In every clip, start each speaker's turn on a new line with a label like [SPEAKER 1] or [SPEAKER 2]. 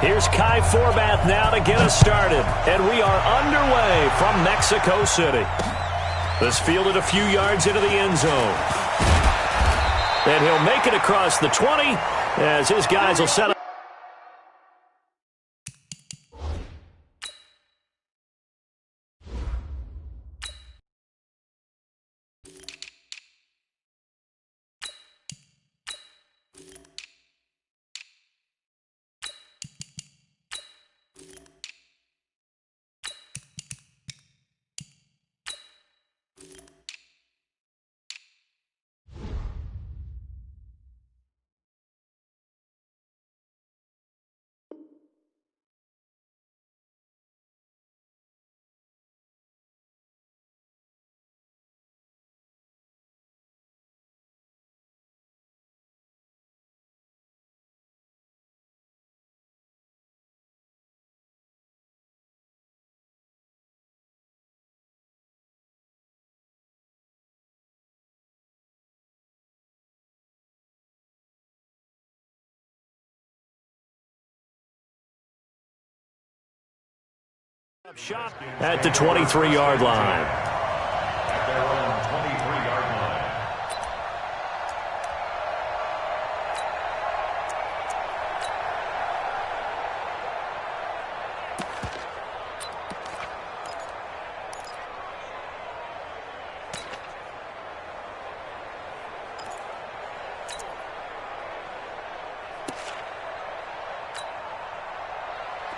[SPEAKER 1] Here's Kai Forbath now to get us started. And we are underway from Mexico City. This fielded a few yards into the end zone. And he'll make it across the 20 as his guys will set up. Shot at the 23-yard line.
[SPEAKER 2] At their own 23-yard line.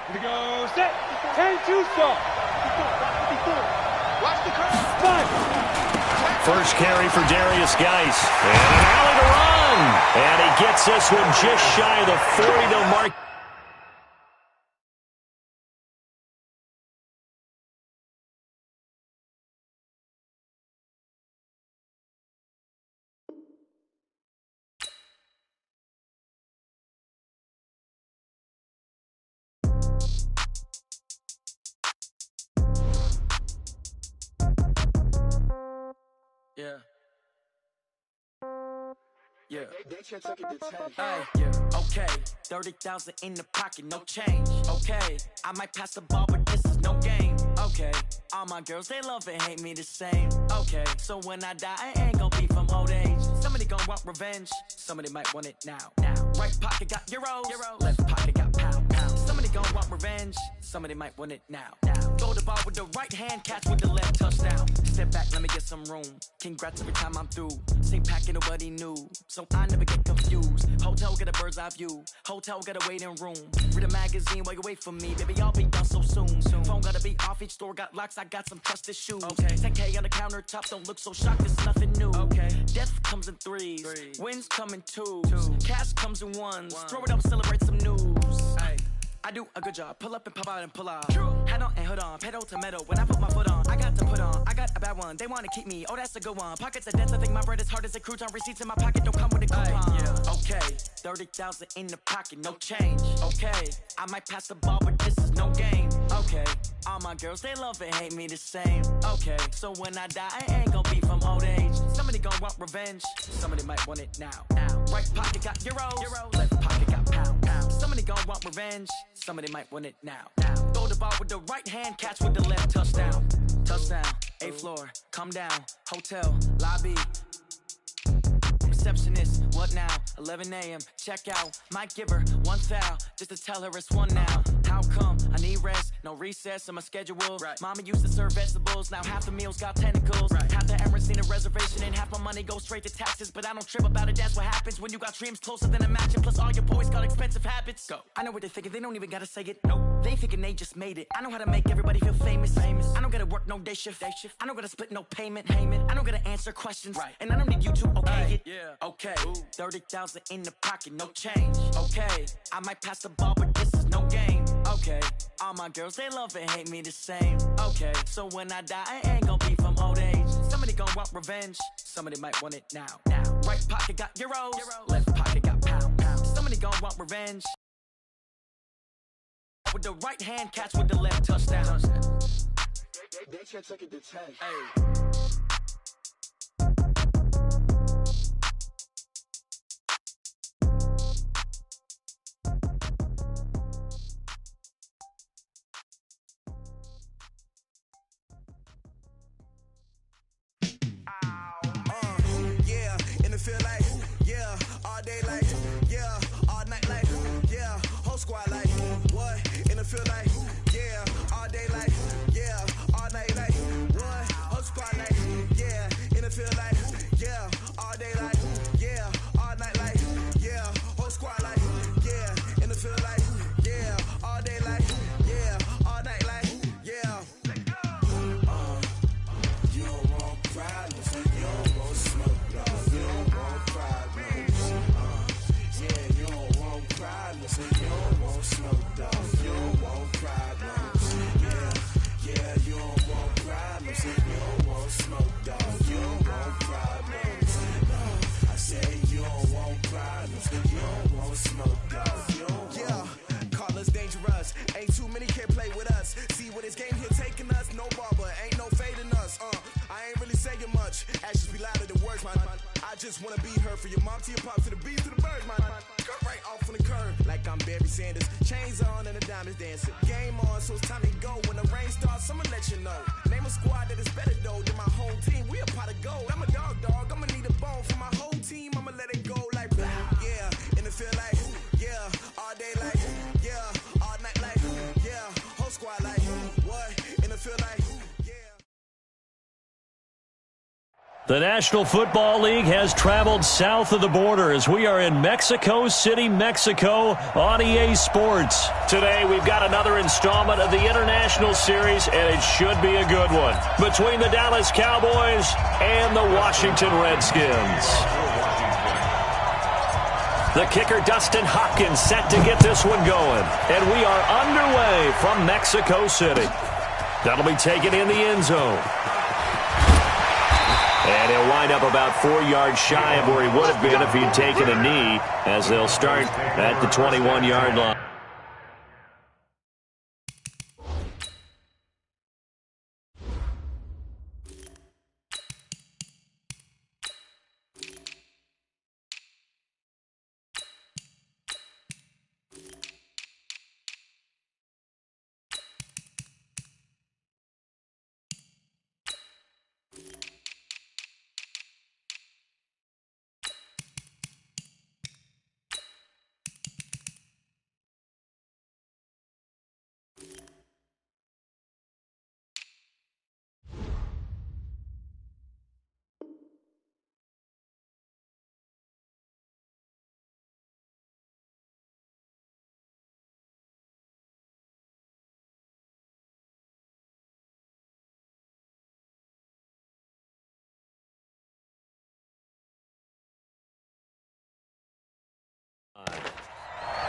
[SPEAKER 3] Here we go, set, 10-2 stop. Watch the curve. 5.
[SPEAKER 1] First carry for Darius Geis. And an alley to run. And he gets this one just shy of the 40 to mark.
[SPEAKER 4] Yeah. Yeah. Hey, yeah. Okay. 30,000 in the pocket, no change. Okay. I might pass the ball, but this is no game. Okay. All my girls, they love and hate me the same. Okay. So when I die, I ain't gonna be from old age. Somebody gonna want revenge. Somebody might want it now. Right pocket got euros. Left pocket got pound. Somebody gonna want revenge. Somebody might want it now. Throw the ball with the right hand, catch with the left, touchdown. Step back, let me get some room. Congrats every time I'm through. Same packet, nobody knew, so I never get confused. Hotel got a bird's eye view. Hotel got a waiting room. Read a magazine while you wait for me, baby. I'll be done so soon. Phone gotta be off, each store got locks. I got some trusted shoes. 10K on the countertop, don't look so shocked. It's nothing new. Death comes in threes. Wins come in twos. Cash comes in ones. Throw it up, celebrate some news. I do a good job. Pull up and pop out and pull out. Head on and hood on. Pedal to metal. When I put my foot on, I got to put on. I got a bad one. They want to keep me. Oh, that's a good one. Pockets are dense. I think my bread is hard as a crouton. Receipts in my pocket don't come with a coupon. Okay. 30,000 in the pocket. No change. Okay. I might pass the ball, but this is no game. Okay. All my girls, they love and hate me the same. Okay. So when I die, I ain't gonna be from old age. Somebody gonna want revenge. Somebody might want it now. Right pocket got euros. Left pocket got pound. Somebody gonna want revenge. Somebody might want it now. Throw the ball with the right hand, catch with the left, touchdown. Touchdown, 8th floor, come down, hotel, lobby. Receptionist, what now? 11 a.m., check out. Might give her one foul, just to tell her it's one now. How come? I need rest, no recess in my schedule. Mama used to serve vegetables, now half the meals got tentacles. Half the Emirates need a reservation and half my money goes straight to taxes. But I don't trip about it, that's what happens when you got dreams closer than a match. And plus all your boys got expensive habits. Go. I know what they're thinking, they don't even gotta say it. Nope. They thinking they just made it. I know how to make everybody feel famous. I don't gotta work no day shift. I don't gotta split no payment. I don't gotta answer questions. And I don't need you to okay it. Okay. 30,000 in the pocket, no change. Okay. I might pass the ball, but this is no game. Okay. All my girls, they love and hate me the same. Okay. So when I die, I ain't gonna be from old age. Somebody gonna want revenge. Somebody might want it now. Right pocket got euros. Left pocket got pound. Somebody gonna want revenge. With the right hand, catch with the left, touchdown.
[SPEAKER 3] They can't take it to 10.
[SPEAKER 4] Hey.
[SPEAKER 5] feel like, yeah, all day like, yeah, all night like, what? Whole squad like, yeah, in the field like, yeah, all day like, yeah, all night like, yeah, whole squad like, yeah, in the field like, yeah, all day like, yeah, all night like, yeah. You don't want problems, you don't want smoke, dog. You don't want problems, yeah, you don't want problems, you don't want smoke, dog. You don't want problems, yeah, you don't want problems, you don't want smoke, dog. You don't want problems, no, I say you don't want problems, you don't want smoke, dog. You don't call us dangerous, ain't too many can play with us. See what this game here taking us, no barber, ain't no fading us. I ain't really saying much, actions be louder than words, man. I just wanna be heard from your mom to your pop to the beat to the birds, man. Cut right off on the curb, like I'm Barry Sanders. Chains on and the diamonds dancing. Game on, so it's time to go. When the rain starts, I'ma let you know. Name a squad that is better though than my whole team. We a pot of gold. I'm a dog, I'ma need a bone for my whole team. I'ma let it go like blah. Yeah, in the field like, yeah, all day like, yeah, all night like, yeah, whole squad like, what? In the field like, yeah.
[SPEAKER 1] The National Football League has traveled south of the border as we are in Mexico City, Mexico on EA Sports. Today we've got another installment of the International Series, and it should be a good one, between the Dallas Cowboys and the Washington Redskins. The kicker, Dustin Hopkins, set to get this one going, and we are underway from Mexico City. That'll be taken in the end zone. And he'll wind up about 4 yards shy of where he would have been if he'd taken a knee, as they'll start at the 21-yard line.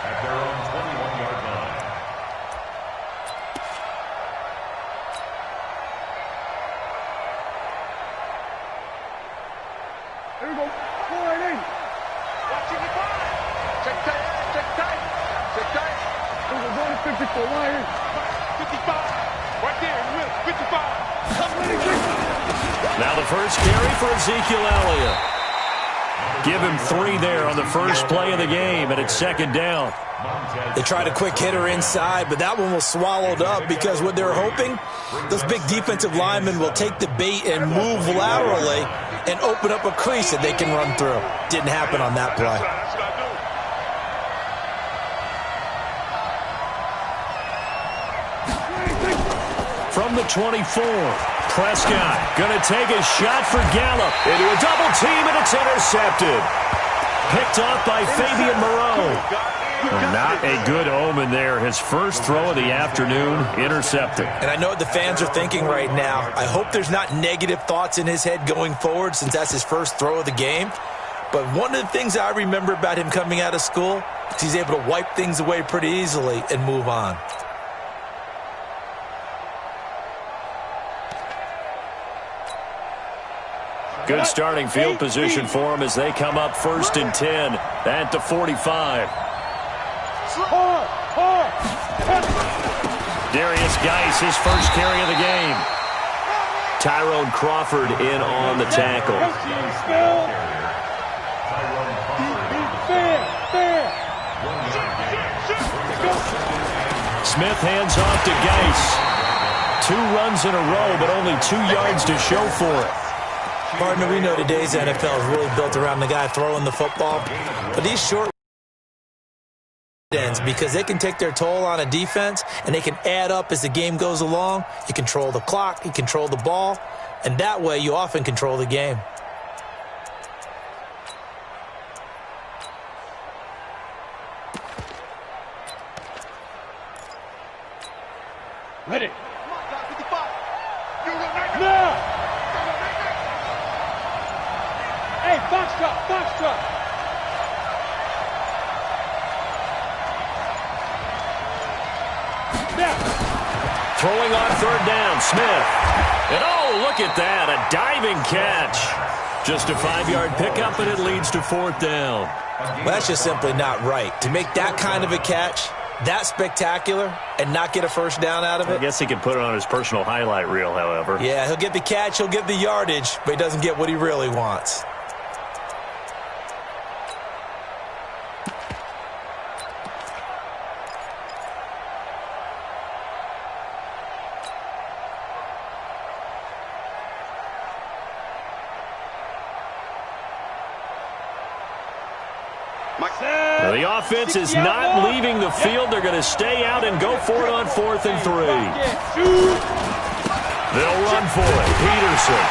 [SPEAKER 2] At their own 21-yard line.
[SPEAKER 3] Here we go. 480. Watching the ball. Check tight. Check tight. Check tight. Here we go. Going to 54. Right here. 55. Right there. You will. 55.
[SPEAKER 1] Now the first carry for Ezekiel Elliott. Give him 3 there on the first play of the game, and it's second down.
[SPEAKER 6] They tried a quick hitter inside, but that one was swallowed up because what they're hoping, those big defensive linemen will take the bait and move laterally and open up a crease that they can run through. Didn't happen on that play.
[SPEAKER 1] From the 24, Prescott going to take a shot for Gallup into a double team, and it's intercepted. Picked off by Fabian Moreau. Not a good omen there. His first throw of the afternoon, intercepted.
[SPEAKER 6] And I know what the fans are thinking right now. I hope there's not negative thoughts in his head going forward since that's his first throw of the game. But one of the things I remember about him coming out of school is he's able to wipe things away pretty easily and move on.
[SPEAKER 1] Good starting field position for him as they come up 1st and 10 at the 45. Darius Geis, his first carry of the game. Tyrone Crawford in on the tackle. Smith hands off to Geis. 2 runs in a row, but only 2 yards to show for it.
[SPEAKER 6] Partner, we know today's NFL is really built around the guy throwing the football, but these short ends because they can take their toll on a defense, and they can add up as the game goes along. You control the clock, you control the ball, and that way you often control the game.
[SPEAKER 3] Ready. No! Hey, box drop, box drop. Now.
[SPEAKER 1] Throwing on third down, Smith. And oh, look at that, a diving catch. Just a 5-yard pickup, and it leads to fourth down.
[SPEAKER 6] Well, that's just simply not right. To make that kind of a catch, that spectacular, and not get a first down out of it.
[SPEAKER 1] I guess he can put it on his personal highlight reel, however.
[SPEAKER 6] Yeah, he'll get the catch, he'll get the yardage, but he doesn't get what he really wants.
[SPEAKER 1] The offense is not leaving the field. They're going to stay out and go for it on 4th and 3. They'll run for it. Peterson.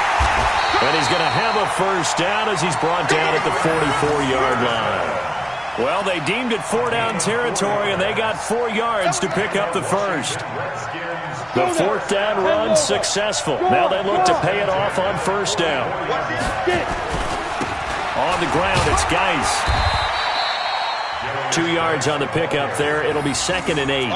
[SPEAKER 1] And he's going to have a first down as he's brought down at the 44-yard line. Well, they deemed it 4-down territory, and they got 4 yards to pick up the first. The 4th down run successful. Now they look to pay it off on first down. On the ground, it's Geis. 2 yards on the pickup there. It'll be 2nd and 8.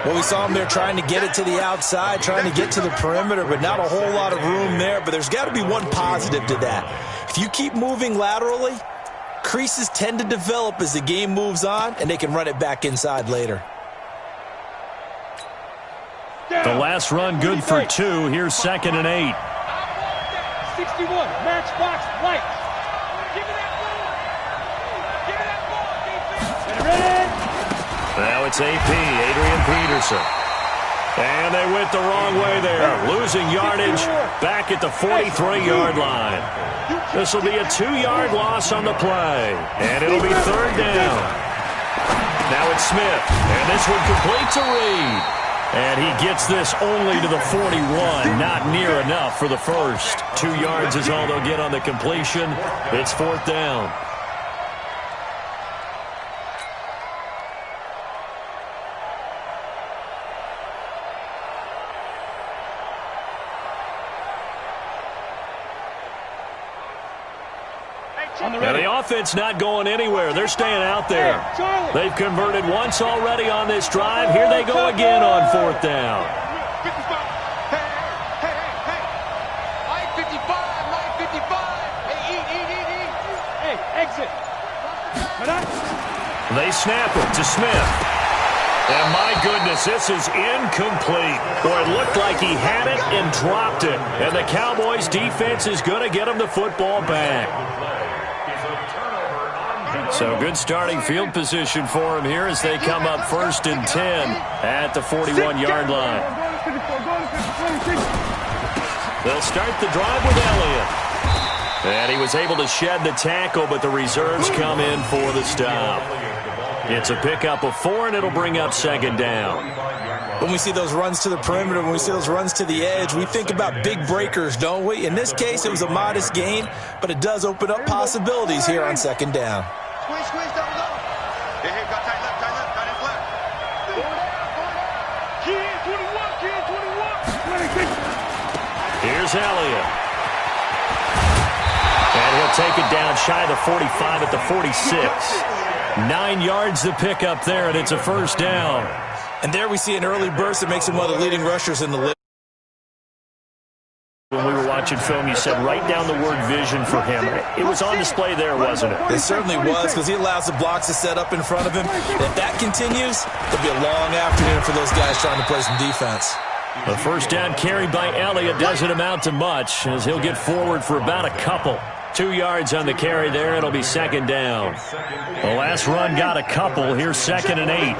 [SPEAKER 6] Well, we saw him there trying to get it to the outside, trying to get to the perimeter, but not a whole lot of room there. But there's got to be one positive to that. If you keep moving laterally, creases tend to develop as the game moves on, and they can run it back inside later.
[SPEAKER 1] The last run good for 2. Here's 2nd and 8.
[SPEAKER 3] 61, matchbox, right.
[SPEAKER 1] Now it's AP, Adrian Peterson. And they went the wrong way there. Losing yardage back at the 43-yard line. This will be a 2-yard loss on the play. And it'll be 3rd down. Now it's Smith. And this one complete to Reed. And he gets this only to the 41. Not near enough for the first. 2 yards is all they'll get on the completion. It's 4th down. Now the offense not going anywhere. They're staying out there. They've converted once already on this drive. Here they go again on 4th down.
[SPEAKER 3] Hey, exit.
[SPEAKER 1] They snap it to Smith. And my goodness, this is incomplete. Boy, it looked like he had it and dropped it. And the Cowboys defense is going to get him the football back. So good starting field position for him here as they come up 1st and 10 at the 41-yard line. They'll start the drive with Elliott. And he was able to shed the tackle, but the reserves come in for the stop. It's a pickup of 4, and it'll bring up 2nd down.
[SPEAKER 6] When we see those runs to the perimeter, when we see those runs to the edge, we think about big breakers, don't we? In this case, it was a modest gain, but it does open up possibilities here on 2nd down.
[SPEAKER 3] Squeeze, double, double. Hey, got tight left, got his left. Key 21.
[SPEAKER 1] Here's Elliott. And he'll take it down shy of the 45 at the 46. 9 yards to pick up there, and it's a first down.
[SPEAKER 6] And there we see an early burst that makes him one of the leading rushers in the league.
[SPEAKER 1] When we were watching film, you said write down the word vision for him. It was on display there, wasn't it?
[SPEAKER 6] It certainly was, because he allows the blocks to set up in front of him. And if that continues, it'll be a long afternoon for those guys trying to play some defense.
[SPEAKER 1] The first down carried by Elliott doesn't amount to much, as he'll get forward for about a couple. 2 yards on the carry there. It'll be 2nd down. The last run got a couple. Here's 2nd and 8.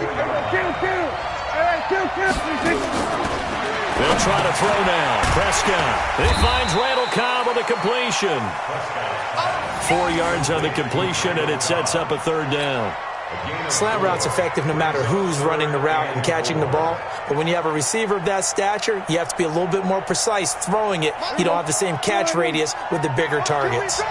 [SPEAKER 1] They'll try to throw now. Prescott. He finds Randall Cobb with a completion. 4 yards on the completion, and it sets up a 3rd down.
[SPEAKER 6] Slant route's effective no matter who's running the route and catching the ball. But when you have a receiver of that stature, you have to be a little bit more precise throwing it. You don't have the same catch radius with the bigger targets.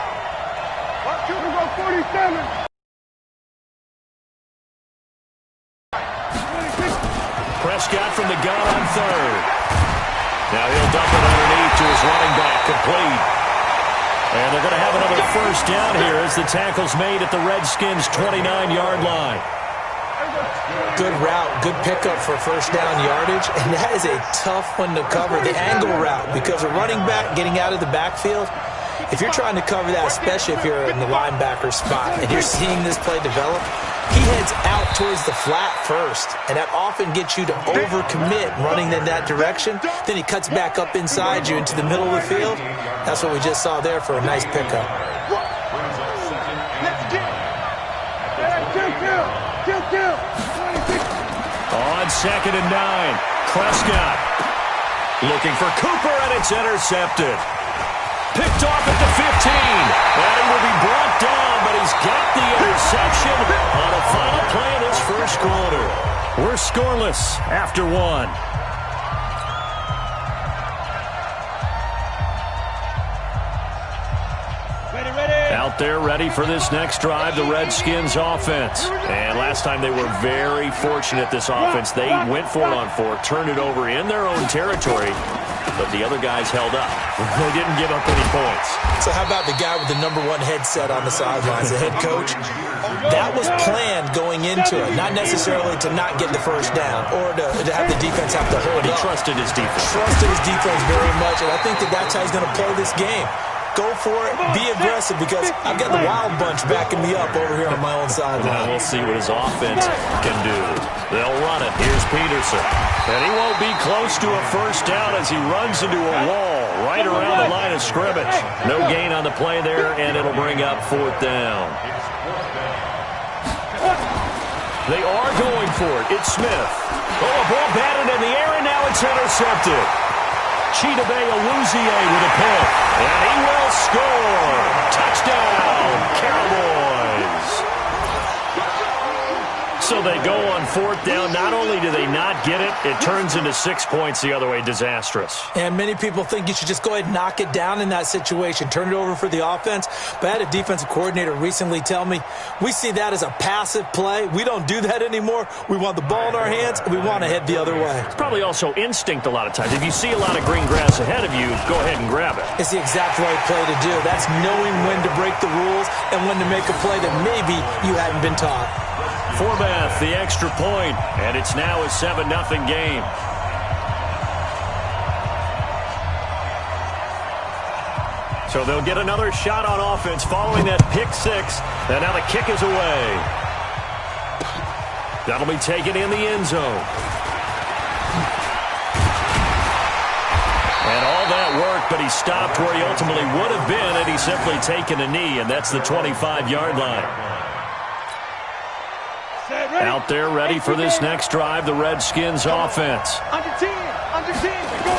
[SPEAKER 1] Prescott from the gun on third. Now he'll dump it underneath to his running back, complete. And they're going to have another first down here as the tackle's made at the Redskins' 29-yard line.
[SPEAKER 6] Good route, good pickup for first down yardage, and that is a tough one to cover, the angle route, because a running back getting out of the backfield, if you're trying to cover that, especially if you're in the linebacker spot and you're seeing this play develop, he heads out towards the flat first, and that often gets you to overcommit running in that direction. Then he cuts back up inside you into the middle of the field. That's what we just saw there for a nice pickup.
[SPEAKER 1] On 2nd and 9, Prescott looking for Cooper, and it's intercepted. Picked off at the 15, and he will be brought down, but he's got the interception on a final play of this first quarter. We're scoreless after one. Out there ready for this next drive, the Redskins offense. And last time they were very fortunate, this offense. They went for it on 4, turned it over in their own territory, but the other guys held up. They didn't give up any points.
[SPEAKER 6] So how about the guy with the #1 headset on the sidelines, the head coach? That was planned going into it, not necessarily to not get the first down or to have the defense have to hold
[SPEAKER 1] But he
[SPEAKER 6] up.
[SPEAKER 1] trusted his defense.
[SPEAKER 6] Trusted his defense very much, and I think that's how he's going to play this game. Go for it, be aggressive, because I've got the wild bunch backing me up over here on my own sideline.
[SPEAKER 1] Now we'll see what his offense can do. They'll run it. Here's Peterson. And he won't be close to a first down as he runs into a wall right around the line of scrimmage. No gain on the play there, and it'll bring up 4th down. They are going for it. It's Smith. Oh, a ball batted in the air, and now it's intercepted. Chidobe Awuzie with a pick, and he will score. Touchdown, Cowboys. So they go on 4th down. Not only do they not get it, it turns into 6 points the other way. Disastrous.
[SPEAKER 6] And many people think you should just go ahead and knock it down in that situation, turn it over for the offense. But I had a defensive coordinator recently tell me, we see that as a passive play. We don't do that anymore. We want the ball in our hands, and we want to head the other way.
[SPEAKER 1] It's probably also instinct a lot of times. If you see a lot of green grass ahead of you, go ahead and grab it.
[SPEAKER 6] It's the exact right play to do. That's knowing when to break the rules and when to make a play that maybe you hadn't been taught.
[SPEAKER 1] Forbath, the extra point, and it's now a 7-0 game. So they'll get another shot on offense following that pick 6, and now the kick is away. That'll be taken in the end zone. And all that work, but he stopped where he ultimately would have been had he simply taken a knee, and that's the 25-yard line. Out there ready for this next drive, the Redskins offense.
[SPEAKER 3] Under 10, go.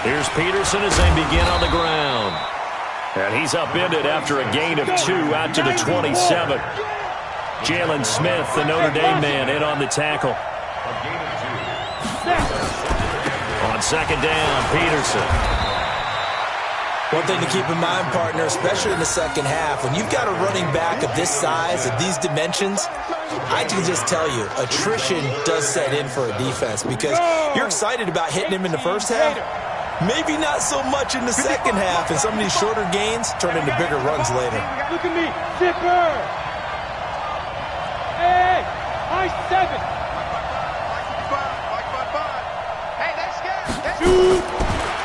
[SPEAKER 1] Here's Peterson as they begin on the ground. And he's upended after a gain of 2 out to the 27. Jalen Smith, the Notre Dame man, in on the tackle. On 2nd down, Peterson.
[SPEAKER 6] One thing to keep in mind, partner, especially in the second half, when you've got a running back of this size, of these dimensions, I can just tell you, attrition does set in for a defense because you're excited about hitting him in the first half. Maybe not so much in the second half, and some of these shorter gains turn into bigger runs later.
[SPEAKER 3] Look at me, Zipper. Hey, high 7. Hey, that's good.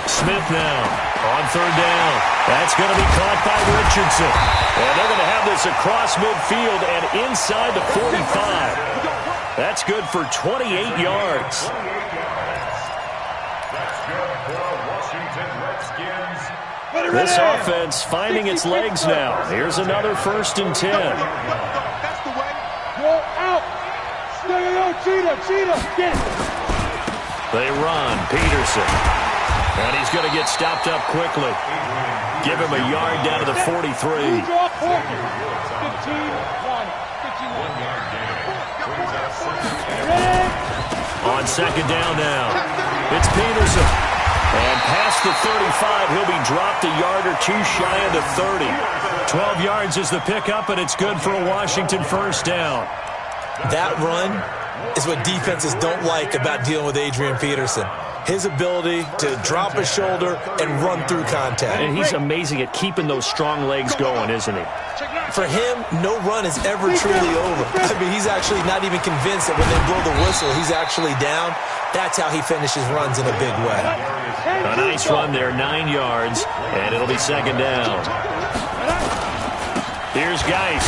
[SPEAKER 1] Smith now. On 3rd down. That's going to be caught by Richardson. And they're going to have this across midfield and inside the 45. That's good for 28 yards. This offense finding its legs now. Here's another 1st and 10.
[SPEAKER 3] That's the way. Go out. No, Cheetah. Get it.
[SPEAKER 1] They run. Peterson. And he's going to get stopped up quickly. Give him a yard down to the 43.
[SPEAKER 3] 15-1.
[SPEAKER 1] On second down now, it's Peterson. And past the 35, he'll be dropped a yard or two shy of the 30. 12 yards is the pickup, and it's good for a Washington first down.
[SPEAKER 6] That run is what defenses don't like about dealing with Adrian Peterson. His ability to drop a shoulder and run through contact.
[SPEAKER 1] And he's amazing at keeping those strong legs going, isn't he?
[SPEAKER 6] For him, no run is ever truly over. I mean, he's actually not even convinced that when they blow the whistle, he's actually down. That's how he finishes runs in a big way.
[SPEAKER 1] A nice run there, 9 yards, and it'll be second down. Here's Geis.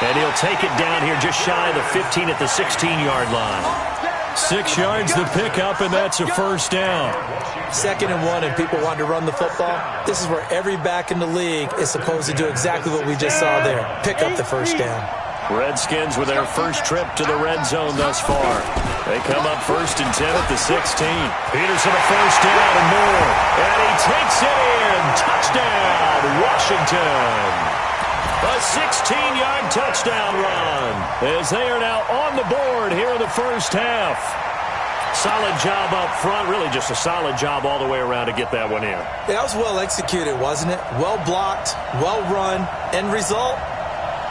[SPEAKER 1] And he'll take it down here just shy of the 15 at the 16-yard line. 6 yards the pickup, and that's a first down.
[SPEAKER 6] 2nd and 1, and people want to run the football. This is where every back in the league is supposed to do exactly what we just saw there. Pick up the first down.
[SPEAKER 1] Redskins with their first trip to the red zone thus far. They come up 1st and 10 at the 16. Peterson a first down and more. And he takes it in. Touchdown, Washington. A 16-yard touchdown run as they are now on the board here in the first half. Solid job up front, really just a solid job all the way around to get that one in.
[SPEAKER 6] That was well executed, wasn't it? Well blocked, well run, end result,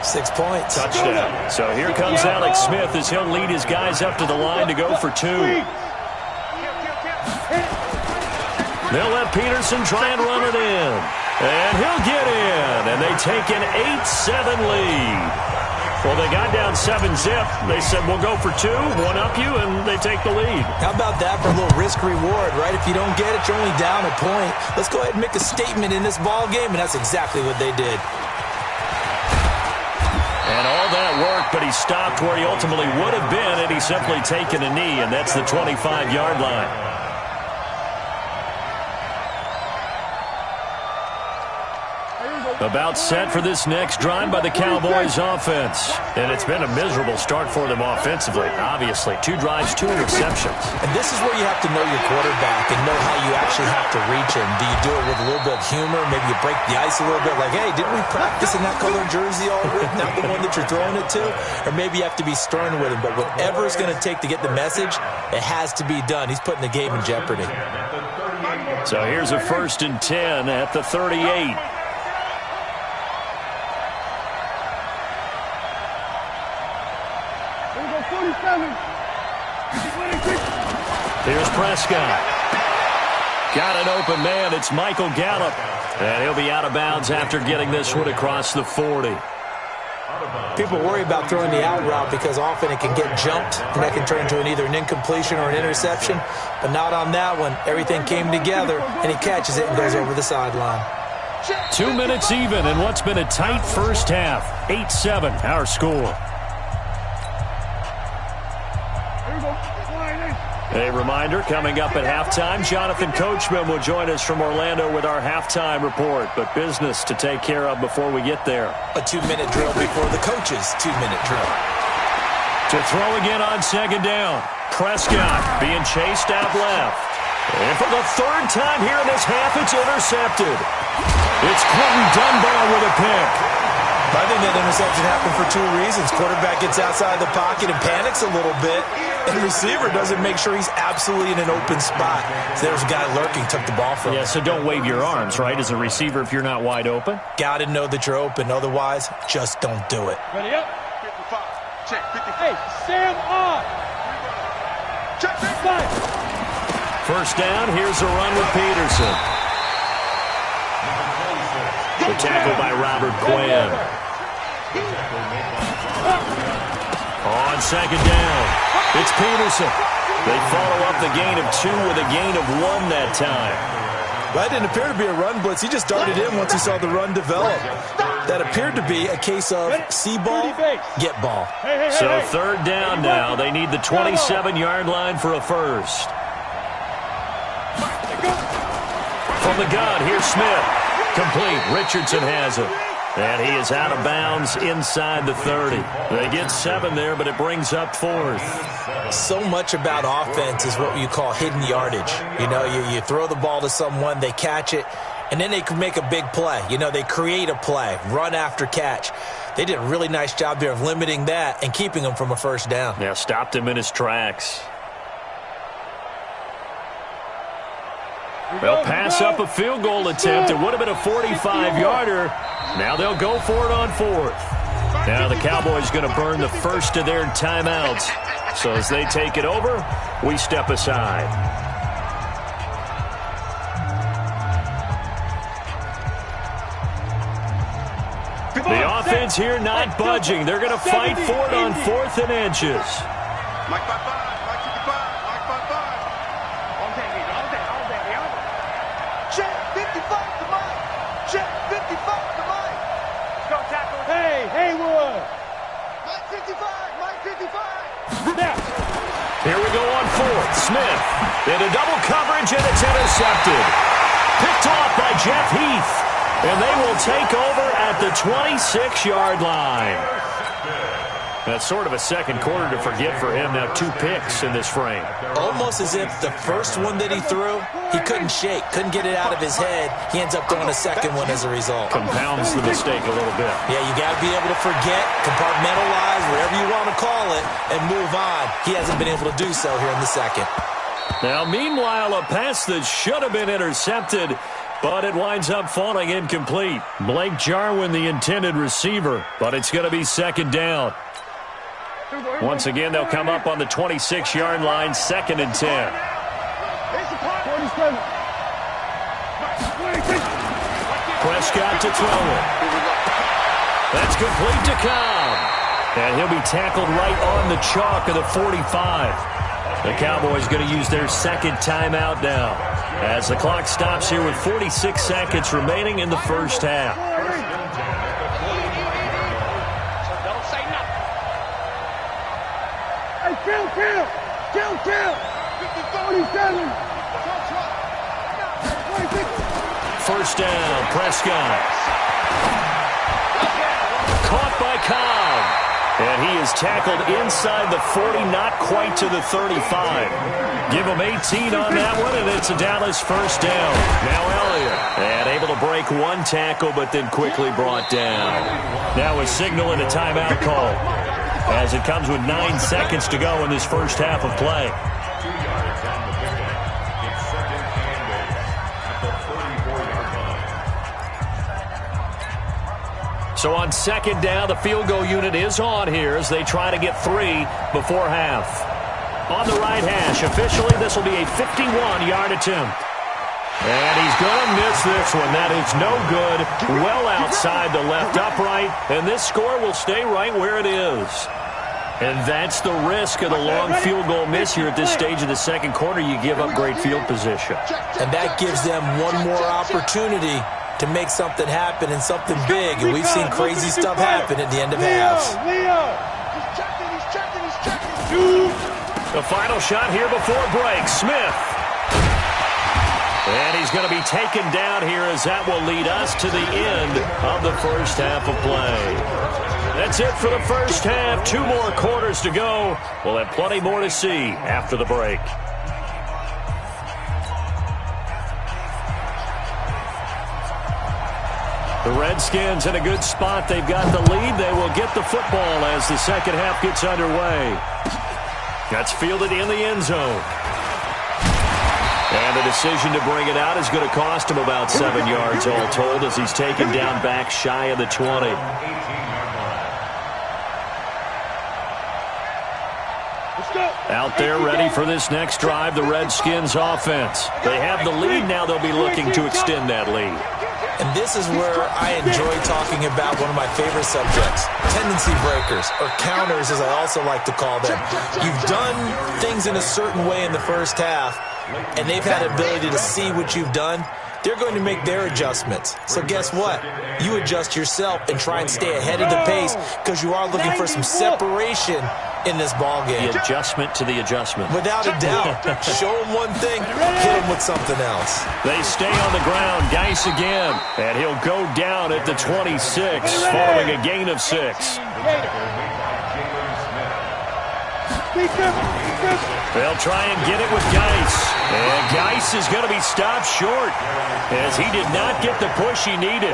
[SPEAKER 6] 6 points.
[SPEAKER 1] Touchdown. So here comes Alex Smith as he'll lead his guys up to the line to go for 2. They'll let Peterson try and run it in. And he'll get in, and they take an 8-7 lead. Well, they got down 7-zip. They said, we'll go for 2, one up you, and they take the lead.
[SPEAKER 6] How about that for a little risk-reward, right? If you don't get it, you're only down a point. Let's go ahead and make a statement in this ball game, and that's exactly what they did.
[SPEAKER 1] And all that worked, but he stopped where he ultimately would have been, and he's simply taken a knee, and that's the 25-yard line. About set for this next drive by the Cowboys offense. And it's been a miserable start for them offensively, obviously. 2 drives, 2 interceptions.
[SPEAKER 6] And this is where you have to know your quarterback and know how you actually have to reach him. Do you do it with a little bit of humor? Maybe you break the ice a little bit like, hey, didn't we practice in that colored jersey already? Not the one that you're throwing it to? Or maybe you have to be stern with him. But whatever it's going to take to get the message, it has to be done. He's putting the game in jeopardy.
[SPEAKER 1] So here's a 1st and 10 at the 38. Here's Prescott. Got an open man. It's Michael Gallup. And he'll be out of bounds after getting this one across the 40.
[SPEAKER 6] People worry about throwing the out route because often it can get jumped, and that can turn into either an incompletion or an interception. But not on that one. Everything came together, and he catches it and goes over the sideline.
[SPEAKER 1] 2 minutes even in what's been a tight first half. 8-7, our score. A reminder, coming up at halftime, Jonathan Coachman will join us from Orlando with our halftime report. But business to take care of before we get there.
[SPEAKER 6] A 2-minute drill before the coach's 2-minute drill.
[SPEAKER 1] To throw again on second down. Prescott being chased out left. And for the 3rd time here in this half, it's intercepted. It's Quentin Dunbar with a pick.
[SPEAKER 6] I think that interception happened for 2 reasons. Quarterback gets outside the pocket and panics a little bit, and the receiver doesn't make sure he's absolutely in an open spot. So there's a guy lurking, took the ball from him.
[SPEAKER 1] Yeah, so don't wave your arms, right, as a receiver if you're not wide open.
[SPEAKER 6] Got to know that you're open. Otherwise, just don't do it.
[SPEAKER 3] Ready up. 55. Check. 55. Hey, Sam on. Check. 5.
[SPEAKER 1] First down, here's a run with Peterson. The tackle by Robert Quinn. On second down, it's Peterson. They follow up the gain of 2 with a gain of 1 that time.
[SPEAKER 6] That didn't appear to be a run blitz. He just darted in once he saw the run develop. That appeared to be a case of see ball, get ball.
[SPEAKER 1] So 3rd down now. They need the 27-yard line for a first. From the gun, here's Smith. Complete. Richardson has it. And he is out of bounds inside the 30. They get 7 there, but it brings up 4th.
[SPEAKER 6] So much about offense is what you call hidden yardage. You know, you throw the ball to someone, they catch it, and then they can make a big play. You know, they create a play, run after catch. They did a really nice job there of limiting that and keeping him from a first down.
[SPEAKER 1] Yeah, stopped him in his tracks. They'll pass up a field goal attempt. It would have been a 45-yarder. Now they'll go for it on fourth. Now the Cowboys going to burn the first of their timeouts. So as they take it over, we step aside. The offense here not budging. They're going to fight for it on 4th and inches.
[SPEAKER 3] Mike 5-5, Mike 55, Mike 5-5. All day. Check 55 to Mike. Check 55 to Mike. Go tackle. Hey, Haywood. Mike 55, Mike 55. Snap.
[SPEAKER 1] Here we go on 4th. Smith into double coverage, and it's intercepted. Picked off by Jeff Heath. And they will take over at the 26-yard line. That's sort of a second quarter to forget for him. Now 2 picks in this frame.
[SPEAKER 6] Almost as if the first one that he threw, he couldn't shake, couldn't get it out of his head. He ends up throwing a second one as a result.
[SPEAKER 1] Compounds the mistake a little bit.
[SPEAKER 6] Yeah, you got to be able to forget, compartmentalize, whatever you want to call it, and move on. He hasn't been able to do so here in the second.
[SPEAKER 1] Now, meanwhile, a pass that should have been intercepted, but it winds up falling incomplete. Blake Jarwin, the intended receiver, but it's going to be second down. Once again, they'll come up on the 26-yard line, 2nd and 10. Prescott to throw it. That's complete to Cobb. And he'll be tackled right on the chalk of the 45. The Cowboys going to use their second timeout now, as the clock stops here with 46 seconds remaining in the first half.
[SPEAKER 3] Don't say nothing. Hey, kill. 47.
[SPEAKER 1] First down, Prescott. Caught by Cobb. And he is tackled inside the 40, not quite to the 35. Give him 18 on that one, and it's a Dallas first down. Now Elliott, and able to break one tackle, but then quickly brought down. Now a signal and a timeout call, as it comes with 9 seconds to go in this first half of play.
[SPEAKER 2] 2 yards on the pickup. It's 2nd and 8 at the 34-yard line.
[SPEAKER 1] So on second down, the field goal unit is on here as they try to get 3 before half. On the right hash, officially, this will be a 51-yard attempt. And he's going to miss this one. That is no good. Well outside the left upright. And this score will stay right where it is. And that's the risk of the long field goal miss here at this stage of the second quarter. You give up great field position.
[SPEAKER 6] And that gives them one more opportunity to make something happen and something big. And we've seen crazy stuff happen at the end of halves.
[SPEAKER 3] He's checking.
[SPEAKER 1] The final shot here before break. Smith. And he's going to be taken down here, as that will lead us to the end of the first half of play. That's it for the first half. 2 more quarters to go. We'll have plenty more to see after the break. The Redskins in a good spot. They've got the lead. They will get the football as the second half gets underway. That's fielded in the end zone. And the decision to bring it out is going to cost him about 7 yards all told, as he's taken down back shy of the 20. Out there ready for this next drive, the Redskins offense. They have the lead. Now they'll be looking to extend that lead.
[SPEAKER 6] And this is where I enjoy talking about one of my favorite subjects, tendency breakers, or counters as I also like to call them. You've done things in a certain way in the first half, and they've had ability to see what you've done. They're going to make their adjustments. So guess what? You adjust yourself and try and stay ahead of the pace, because you are looking for some separation in this ball game.
[SPEAKER 1] The adjustment to the adjustment.
[SPEAKER 6] Without a doubt. Show them one thing, hit them with something else.
[SPEAKER 1] They stay on the ground. Geis again. And he'll go down at the 26 following a gain of 6. They'll try and get it with Geis. And Geis is going to be stopped short, as he did not get the push he needed.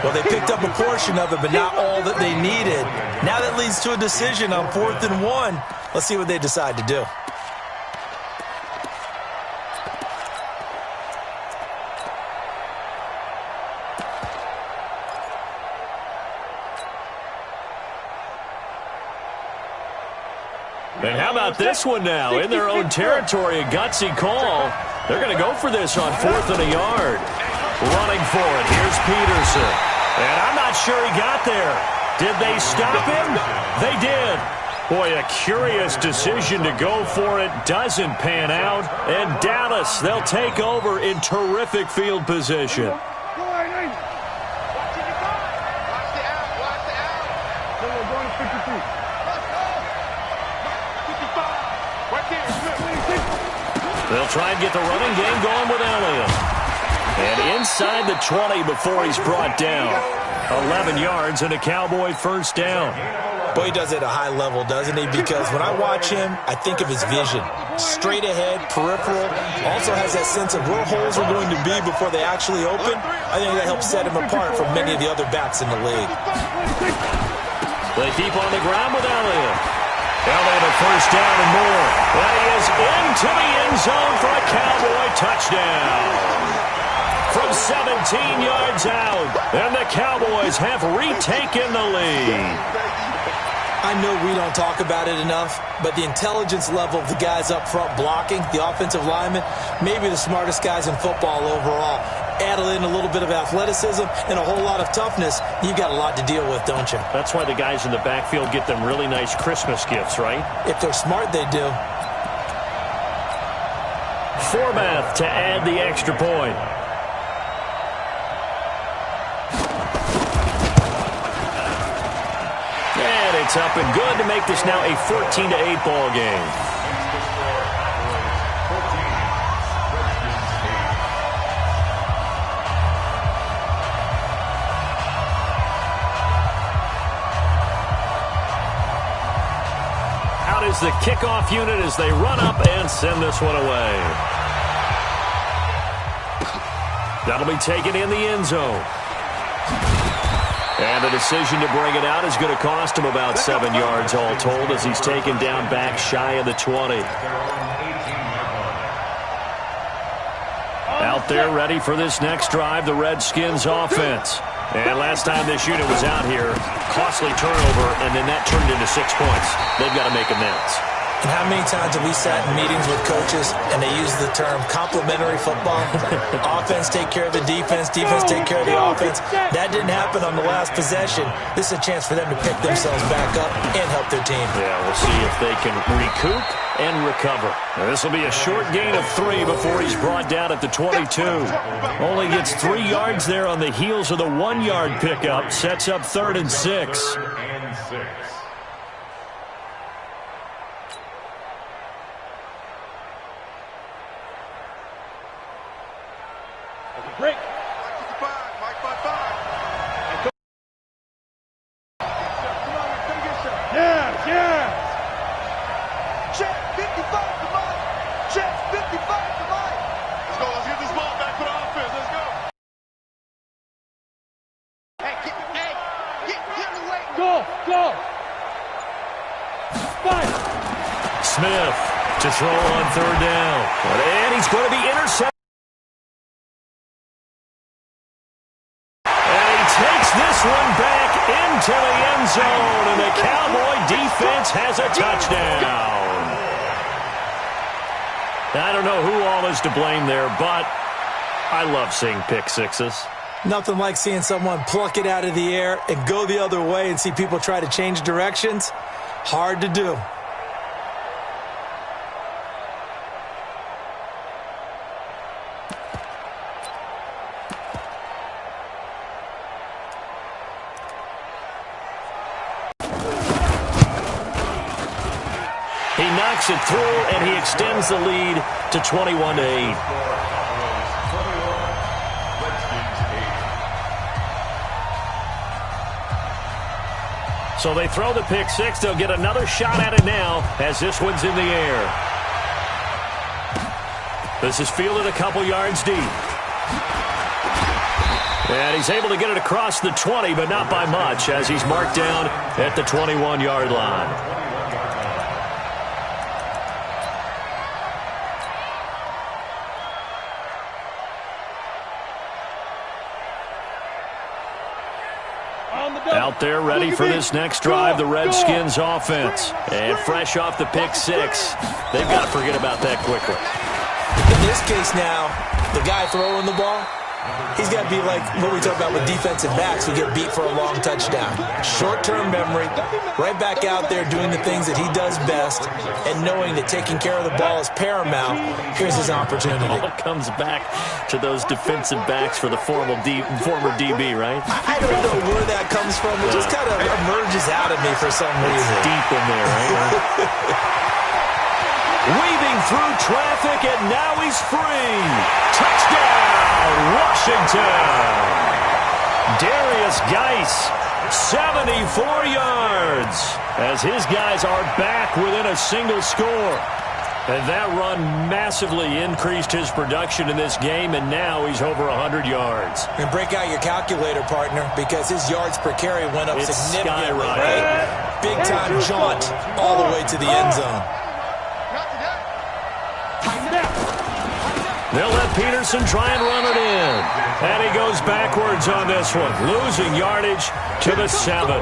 [SPEAKER 6] Well, they picked up a portion of it, but not all that they needed. Now that leads to a decision on 4th and 1. Let's see what they decide to do.
[SPEAKER 1] And how about this one now? In their own territory, a gutsy call. They're going to go for this on 4th and a yard. Running for it. Here's Peterson. And I'm not sure he got there. Did they stop him? They did. Boy, a curious decision to go for it. Doesn't pan out. And Dallas, they'll take over in terrific field position. They'll try and get the running game going with Elliott. And inside the 20 before he's brought down. 11 yards and a Cowboy first down.
[SPEAKER 6] Boy, he does it at a high level, doesn't he? Because when I watch him, I think of his vision. Straight ahead, peripheral. Also has that sense of where holes are going to be before they actually open. I think that helps set him apart from many of the other backs in the league.
[SPEAKER 1] They keep on the ground with Elliott. Elliott a first down and more. And he is into the end zone for a Cowboy touchdown. From 17 yards out. And the Cowboys have retaken the lead.
[SPEAKER 6] I know we don't talk about it enough, but the intelligence level of the guys up front blocking, the offensive linemen, maybe the smartest guys in football overall. Add in a little bit of athleticism and a whole lot of toughness, you've got a lot to deal with, don't you?
[SPEAKER 1] That's why the guys in the backfield get them really nice Christmas gifts, right?
[SPEAKER 6] If they're smart, they do.
[SPEAKER 1] Forbath to add the extra point. And it's up and good to make this now a 14-8 ball game. Out is the kickoff unit as they run up and send this one away. That'll be taken in the end zone. And the decision to bring it out is going to cost him about 7 yards all told as he's taken down back shy of the 20. Out there ready for this next drive, the Redskins offense. And last time this unit was out here, costly turnover, and then that turned into 6 points. They've got to make amends.
[SPEAKER 6] And how many times have we sat in meetings with coaches and they use the term complementary football? Offense take care of the defense, defense take care of the offense. That didn't happen on the last possession. This is a chance for them to pick themselves back up and help their team.
[SPEAKER 1] Yeah, we'll see if they can recoup and recover. This will be a short gain of 3 before he's brought down at the 22. Only gets 3 yards there on the heels of the 1-yard pickup. Sets up 3rd and 6.
[SPEAKER 3] Break. Yes.
[SPEAKER 5] Check 55 to Mike. Check 55 to Mike. Let's go. Let's get this ball back for the offense. Let's go. Hey, get away.
[SPEAKER 3] Go. Five.
[SPEAKER 1] Smith to throw on 3rd down. And he's going to be intercepted. This one back into the end zone, and the Cowboy defense has a touchdown. I don't know who all is to blame there, but I love seeing pick sixes.
[SPEAKER 6] Nothing like seeing someone pluck it out of the air and go the other way and see people try to change directions. Hard to do.
[SPEAKER 1] He knocks it through, and he extends the lead to 21-8. So they throw the pick six. They'll get another shot at it now as this one's in the air. This is fielded a couple yards deep. And he's able to get it across the 20, but not by much, as he's marked down at the 21-yard line. Out there ready for this next drive, the Redskins offense. And fresh off the pick six. They've got to forget about that quickly.
[SPEAKER 6] In this case now, the guy throwing the ball, he's got to be like what we talk about with defensive backs who get beat for a long touchdown. Short-term memory, right back out there doing the things that he does best, and knowing that taking care of the ball is paramount. Here's his opportunity.
[SPEAKER 1] It all comes back to those defensive backs for the former DB, right?
[SPEAKER 6] I don't know where that comes from. It just kind of emerges out of me for some reason.
[SPEAKER 1] It's deep in there, right? Weaving through traffic, and now he's free. Touchdown, Washington. Darius Geis, 74 yards, as his guys are back within a single score. And that run massively increased his production in this game, and now he's over 100 yards.
[SPEAKER 6] And break out your calculator, partner, because his yards per carry went up significantly, right? Big-time jaunt all the way to the end zone.
[SPEAKER 1] They'll let Peterson try and run it in. And he goes backwards on this one, losing yardage to the 7.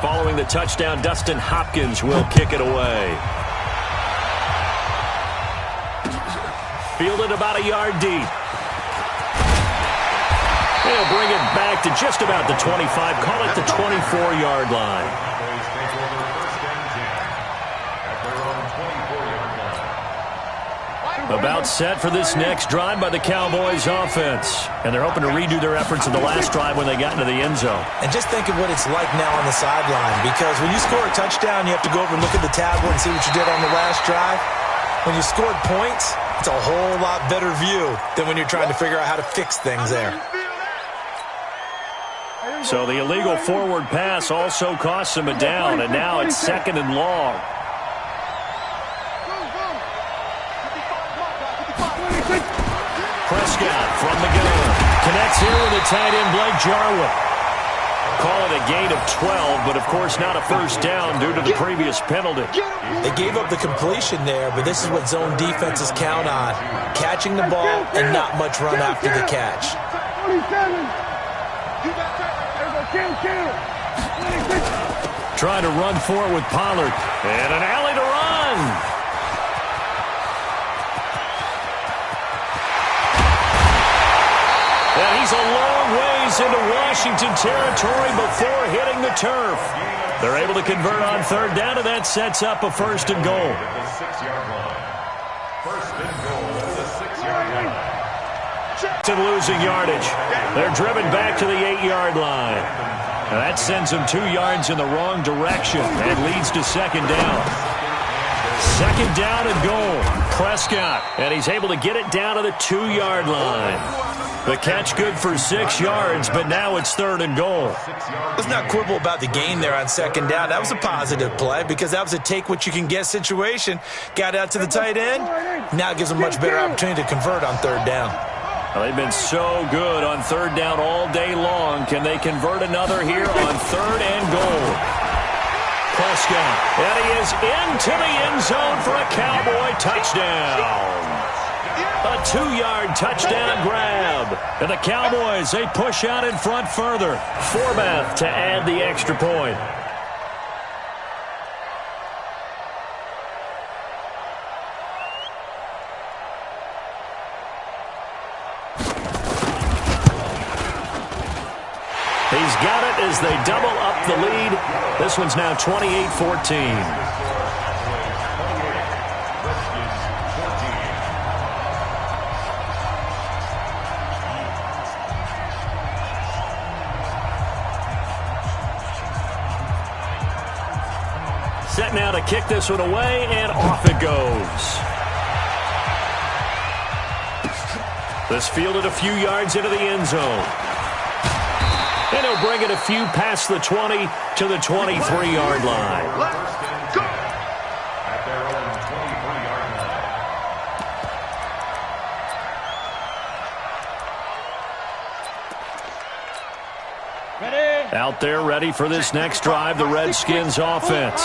[SPEAKER 1] Following the touchdown, Dustin Hopkins will kick it away. Fielded about a yard deep. He'll bring it back to just about the 25. Call it the 24-yard line. About set for this next drive by the Cowboys offense. And they're hoping to redo their efforts in the last drive when they got into the end zone.
[SPEAKER 6] And just think of what it's like now on the sideline, because when you score a touchdown, you have to go over and look at the tablet and see what you did on the last drive. When you scored points, it's a whole lot better view than when you're trying to figure out how to fix things there.
[SPEAKER 1] So the illegal forward pass also costs him a down, and now it's 2nd and long. Prescott from the gun. Connects here with the tight end, Blake Jarwin. Call it a gain of 12, but of course not a first down due to the previous penalty.
[SPEAKER 6] They gave up the completion there, but this is what zone defenses count on. Catching the ball and not much run after the catch.
[SPEAKER 1] Trying to run for it with Pollard. And an alley to run. And he's a long ways into Washington territory before hitting the turf. They're able to convert on 3rd down, and that sets up a 1st and goal. To losing yardage. They're driven back to the 8-yard line. Now that sends them 2 yards in the wrong direction and leads to 2nd down. 2nd down and goal. Prescott, and he's able to get it down to the 2-yard line. The catch good for 6 yards, but now it's 3rd and goal.
[SPEAKER 6] Let's not quibble about the gain there on 2nd down. That was a positive play because that was a take-what-you-can-get situation. Got out to the tight end. Now it gives them a much better opportunity to convert on 3rd down.
[SPEAKER 1] Well, they've been so good on 3rd down all day long. Can they convert another here on 3rd and goal? Prescott, and he is into the end zone for a Cowboy touchdown. A 2-yard touchdown grab. And the Cowboys, they push out in front further. Forbath to add the extra point. He's got it as they double up the lead. This one's now 28-14. Set now to kick this one away, and off it goes. This fielded a few yards into the end zone. And he'll bring it a few past the 20 to the 23-yard line. Out there ready for this next drive, the Redskins offense.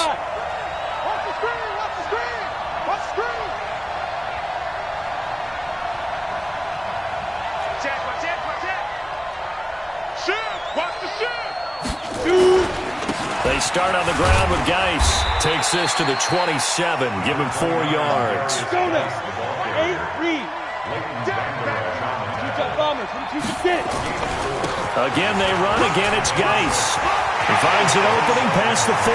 [SPEAKER 1] They start on the ground with Geis. Takes this to the 27. Give him 4 yards. Again, they run. Again, it's Geis. He finds an opening past the 40.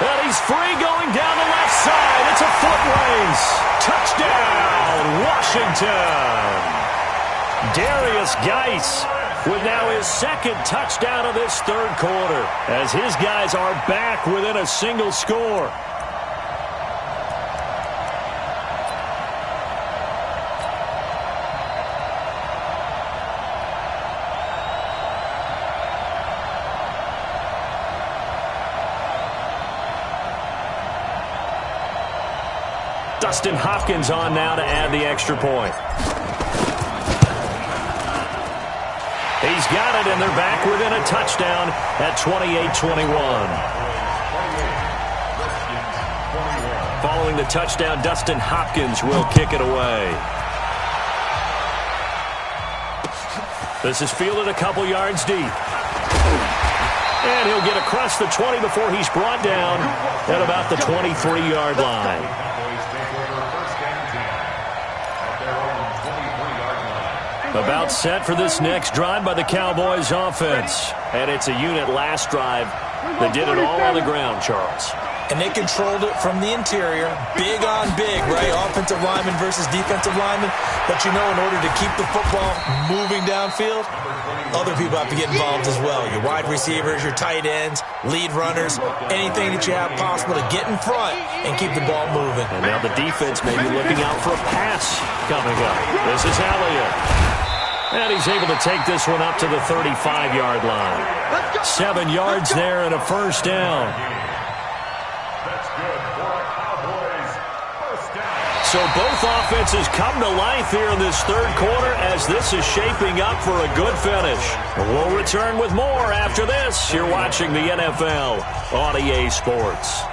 [SPEAKER 1] And he's free going down the left side. It's a foot race. Touchdown, Washington. Darius Geis with now his second touchdown of this third quarter, as his guys are back within a single score. Dustin Hopkins on now to add the extra point. He's got it, and they're back within a touchdown at 28-21. Following the touchdown, Dustin Hopkins will kick it away. This is fielded a couple yards deep. And he'll get across the 20 before he's brought down at about the 23-yard line. About set for this next drive by the Cowboys offense. And it's a unit last drive that did it all on the ground, Charles.
[SPEAKER 6] And they controlled it from the interior. Big on big, right? Offensive lineman versus defensive lineman. But you know, in order to keep the football moving downfield, other people have to get involved as well. Your wide receivers, your tight ends, lead runners, anything that you have possible to get in front and keep the ball moving.
[SPEAKER 1] And now the defense may be looking out for a pass coming up. This is Elliott. And he's able to take this one up to the 35-yard line. 7 yards there and a first down.
[SPEAKER 2] That's good for the Cowboys. First down.
[SPEAKER 1] So both offenses come to life here in this third quarter as this is shaping up for a good finish. We'll return with more after this. You're watching the NFL on EA Sports.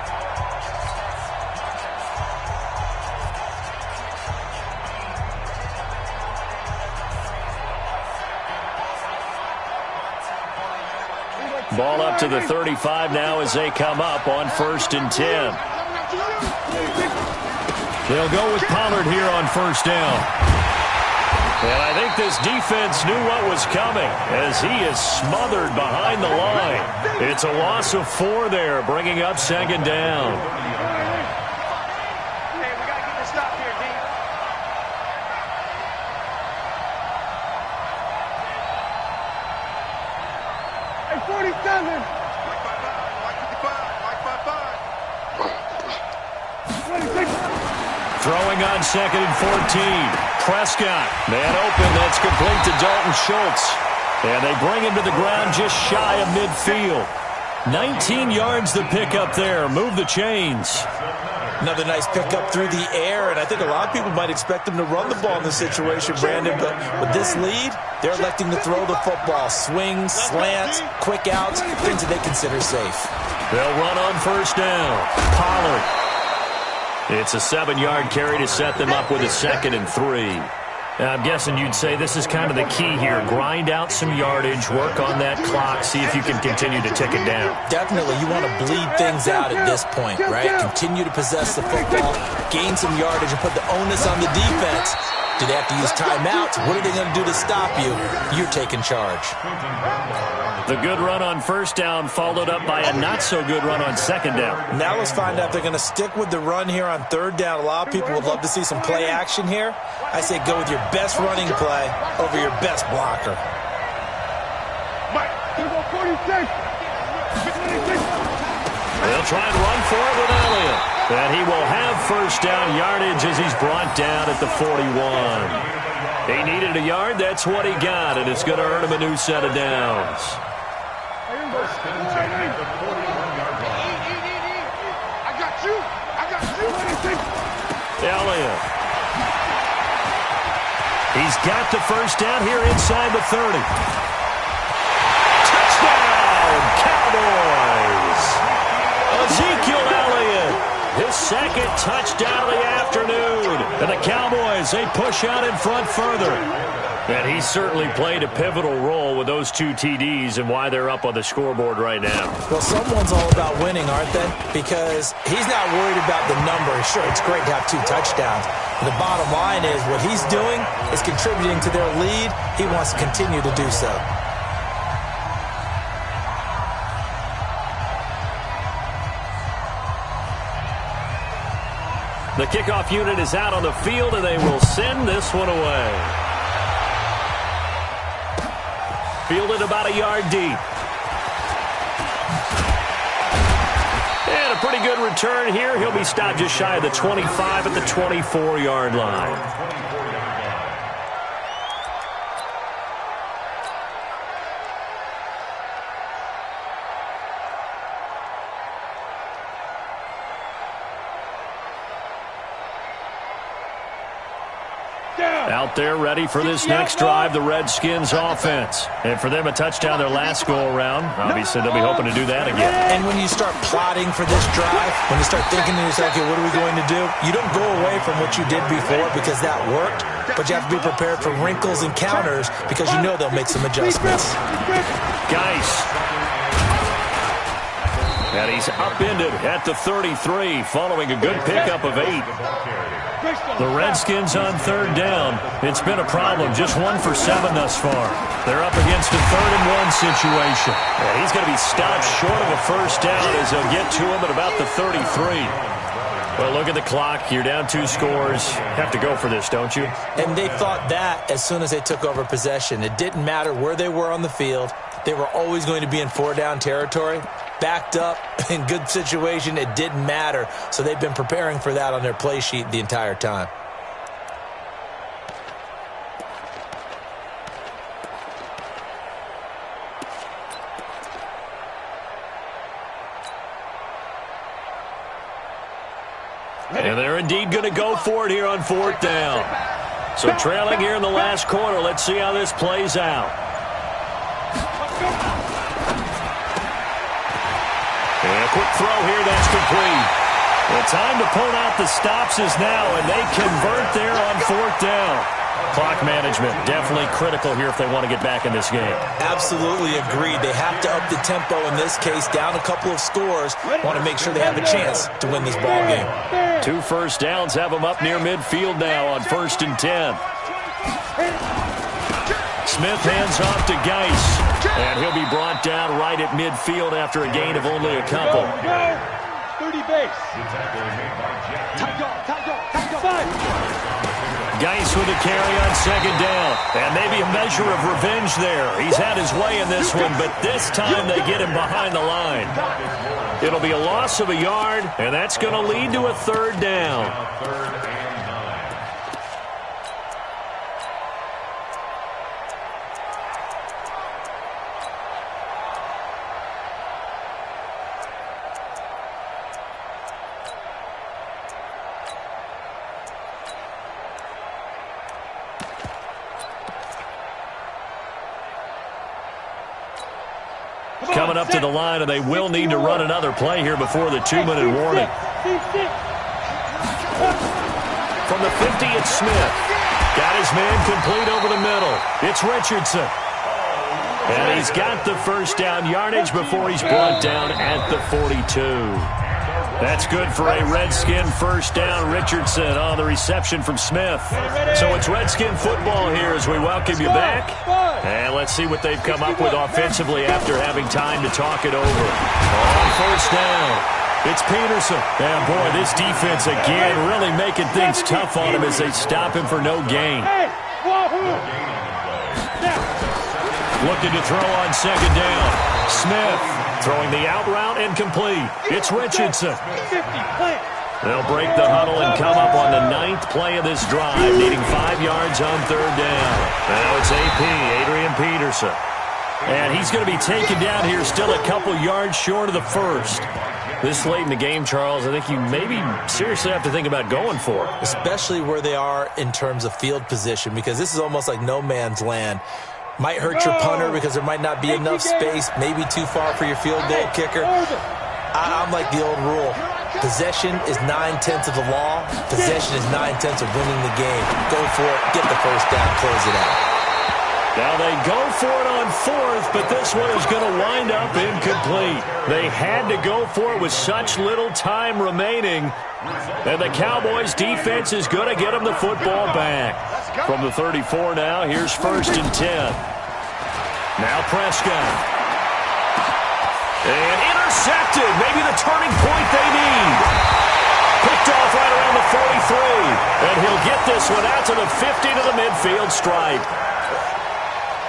[SPEAKER 1] Ball up to the 35 now as they come up on 1st and 10. They'll go with Pollard here on first down. And I think this defense knew what was coming as he is smothered behind the line. It's a loss of 4 there, bringing up 2nd down.
[SPEAKER 3] Hey, we got to get this stop here, D. Hey, 47. Like 55.
[SPEAKER 1] Throwing on 2nd and 14. Prescott, man open, that's complete to Dalton Schultz. And they bring him to the ground just shy of midfield. 19 yards the pickup there. Move the chains.
[SPEAKER 6] Another nice pickup through the air, and I think a lot of people might expect them to run the ball in this situation, Brandon, but with this lead, they're electing to throw the football. Swings, slants, quick outs, things that they consider safe.
[SPEAKER 1] They'll run on first down. Pollard. It's a 7-yard carry to set them up with a 2nd and 3. I'm guessing you'd say this is kind of the key here. Grind out some yardage, work on that clock, see if you can continue to tick it down.
[SPEAKER 6] Definitely, you want to bleed things out at this point, right? Continue to possess the football, gain some yardage, and put the onus on the defense. Do they have to use timeouts? What are they going to do to stop you? You're taking charge.
[SPEAKER 1] The good run on first down followed up by a not-so-good run on 2nd down.
[SPEAKER 6] Now let's find out if they're going to stick with the run here on 3rd down. A lot of people would love to see some play action here. I say go with your best running play over your best blocker.
[SPEAKER 1] They'll try and run for it with Elliott. And he will have first down yardage as he's brought down at the 41. He needed a yard. That's what he got, and it's going to earn him a new set of downs. Elliott. He's got the first down here inside the 30. Touchdown, Cowboys! Ezekiel Elliott, his second touchdown of the afternoon. And the Cowboys, they push out in front further. And he certainly played a pivotal role with those 2 TDs and why they're up on the scoreboard right now.
[SPEAKER 6] Well, someone's all about winning, aren't they? Because he's not worried about the number. Sure, it's great to have 2 touchdowns. But the bottom line is what he's doing is contributing to their lead. He wants to continue to do so.
[SPEAKER 1] The kickoff unit is out on the field, and they will send this one away. Fielded about a yard deep. And a pretty good return here. He'll be stopped just shy of the 25 at the 24-yard line. Out there ready for this next drive, the Redskins offense. And for them, a touchdown their last go-around. Obviously, they'll be hoping to do that again.
[SPEAKER 6] And when you start plotting for this drive, when you start thinking to yourself, okay, what are we going to do? You don't go away from what you did before because that worked, but you have to be prepared for wrinkles and counters because you know they'll make some adjustments.
[SPEAKER 1] Geis. And he's upended at the 33 following a good pickup of 8. The Redskins on third down. It's been a problem. Just 1 for 7 thus far. They're up against a 3rd-and-1 situation. And he's going to be stopped short of a first down as they'll get to him at about the 33. Well, look at the clock. You're down 2 scores. Have to go for this, don't you?
[SPEAKER 6] And they thought that as soon as they took over possession. It didn't matter where they were on the field. They were always going to be in 4-down territory. Backed up, in good situation, it didn't matter. So they've been preparing for that on their play sheet the entire time.
[SPEAKER 1] And they're indeed going to go for it here on 4th down. So trailing here in the last quarter. Let's see how this plays out. And a quick throw here, that's complete. The time to pull out the stops is now, and they convert there on 4th down. Clock management, definitely critical here if they want to get back in this game.
[SPEAKER 6] Absolutely agreed. They have to up the tempo in this case, down a couple of scores. Want to make sure they have a chance to win this ball game.
[SPEAKER 1] 2 first downs have them up near midfield now on 1st and 10. Smith hands off to Geis. And he'll be brought down right at midfield after a gain of only a couple.
[SPEAKER 3] 30 base.
[SPEAKER 1] Geis with a carry on 2nd down. And maybe a measure of revenge there. He's had his way in this one, but this time they get him behind the line. It'll be a loss of a yard, and that's going to lead to a 3rd down. Coming up to the line, and they will need to run another play here before the 2-minute warning. From the 50, it's Smith. Got his man complete over the middle. It's Richardson. And he's got the first down yardage before he's brought down at the 42. That's good for a Redskin first down. Richardson on the reception from Smith. So it's Redskin football here as we welcome you back. And let's see what they've come up with offensively after having time to talk it over. On 1st down, it's Peterson. And boy, this defense again really making things tough on him as they stop him for no gain. Looking to throw on 2nd down. Smith throwing the out route incomplete. It's Richardson. They'll break the huddle and come up on the 9th play of this drive, needing 5 yards on 3rd down. Now it's AP, Adrian Peterson. And he's going to be taken down here still a couple yards short of the first. This late in the game, Charles, I think you maybe seriously have to think about going for it.
[SPEAKER 6] Especially where they are in terms of field position, because this is almost like no man's land. Might hurt your punter because there might not be enough space, maybe too far for your field goal kicker. I'm like the old rule. Possession is 9/10 of the law. Possession is 9/10 of winning the game. Go for it, get the first down, close it out.
[SPEAKER 1] Now they go for it on fourth, but this one is going to wind up incomplete. They had to go for it with such little time remaining. And the Cowboys defense is going to get them the football back. From the 34 now, here's 1st and 10. Now Prescott. And intercepted. Maybe the turning point they need. Picked off right around the 43. And he'll get this one out to the 50 to the midfield stripe.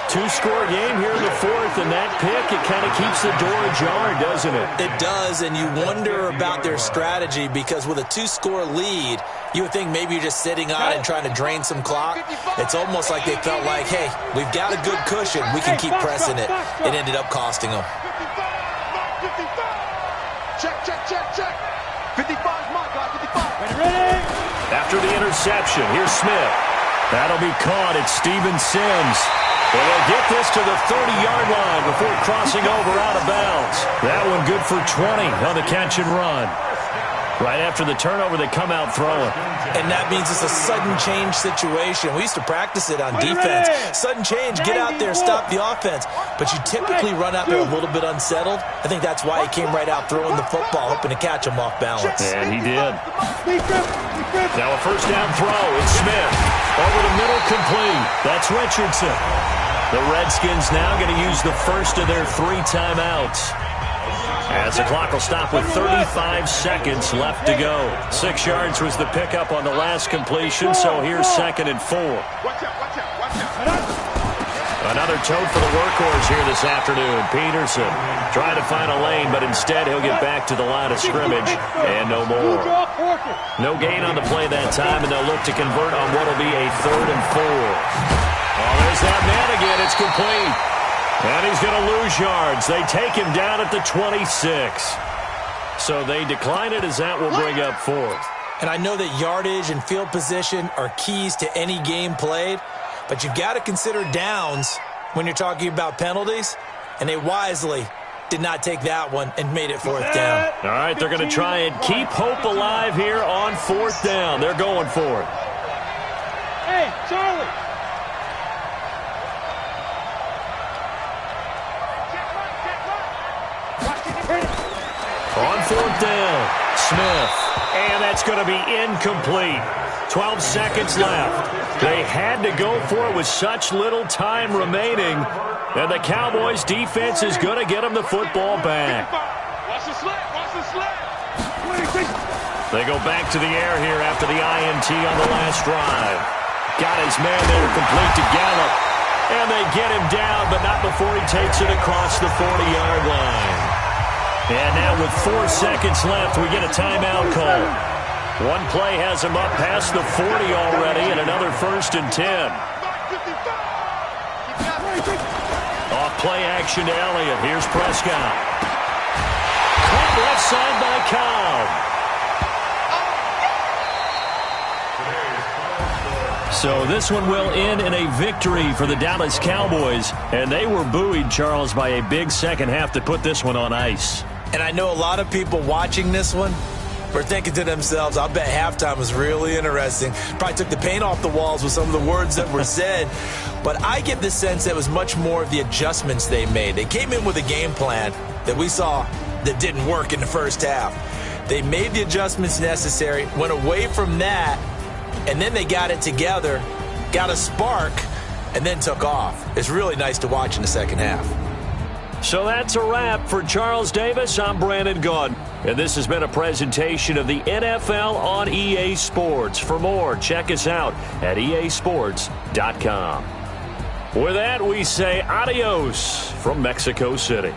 [SPEAKER 1] Two-score game here in the fourth, and that pick, it kind of keeps the door ajar, doesn't it?
[SPEAKER 6] It does, and you wonder about their strategy, because with a 2-score lead, you would think maybe you're just sitting on it and trying to drain some clock. It's almost like they felt like, hey, we've got a good cushion. We can keep pressing it. It ended up costing them.
[SPEAKER 3] 55. Check. 55's my guy, 55. Ready?
[SPEAKER 1] After the interception, here's Smith. That'll be caught. It's Steven Sims. And they'll get this to the 30-yard line before crossing over out of bounds. That one good for 20 on the catch and run. Right after the turnover, they come out throwing.
[SPEAKER 6] And that means it's a sudden change situation. We used to practice it on defense. Sudden change, get out there, stop the offense. But you typically run out there a little bit unsettled. I think that's why he came right out throwing the football, hoping to catch him off balance.
[SPEAKER 1] And he did. Now a first down throw. It's Smith. Over the middle, complete. That's Richardson. The Redskins now going to use the first of their 3 timeouts. As the clock will stop with 35 seconds left to go. 6 yards was the pickup on the last completion, so here's 2nd and 4. Another tote for the workhorse here this afternoon. Peterson trying to find a lane, but instead he'll get back to the line of scrimmage, and no more. No gain on the play that time, and they'll look to convert on what will be a 3rd and 4. Oh, there's that man again. It's complete. And he's going to lose yards. They take him down at the 26. So they decline it as that will bring up 4th.
[SPEAKER 6] And I know that yardage and field position are keys to any game played, but you've got to consider downs when you're talking about penalties, and they wisely did not take that one and made it 4th down.
[SPEAKER 1] All right, they're going to try and keep hope alive here on 4th down. They're going for it.
[SPEAKER 3] Hey, Charlie.
[SPEAKER 1] On 4th down, Smith. And that's going to be incomplete. 12 seconds left. They had to go for it with such little time remaining. And the Cowboys defense is going to get them the football back.
[SPEAKER 3] Watch the sled.
[SPEAKER 1] They go back to the air here after the INT on the last drive. Got his man there complete to Gallup. And they get him down, but not before he takes it across the 40-yard line. And now with 4 seconds left, we get a timeout call. One play has him up past the 40 already, and another 1st and 10. Off play action to Elliott. Here's Prescott. Caught left side by Cobb. So this one will end in a victory for the Dallas Cowboys. And they were buoyed, Charles, by a big second half to put this one on ice.
[SPEAKER 6] And I know a lot of people watching this one were thinking to themselves, I'll bet halftime was really interesting. Probably took the paint off the walls with some of the words that were said. But I get the sense that it was much more of the adjustments they made. They came in with a game plan that we saw that didn't work in the first half. They made the adjustments necessary, went away from that, and then they got it together, got a spark, and then took off. It's really nice to watch in the second half.
[SPEAKER 1] So that's a wrap for Charles Davis. I'm Brandon Gaudin. And this has been a presentation of the NFL on EA Sports. For more, check us out at easports.com. With that, we say adios from Mexico City.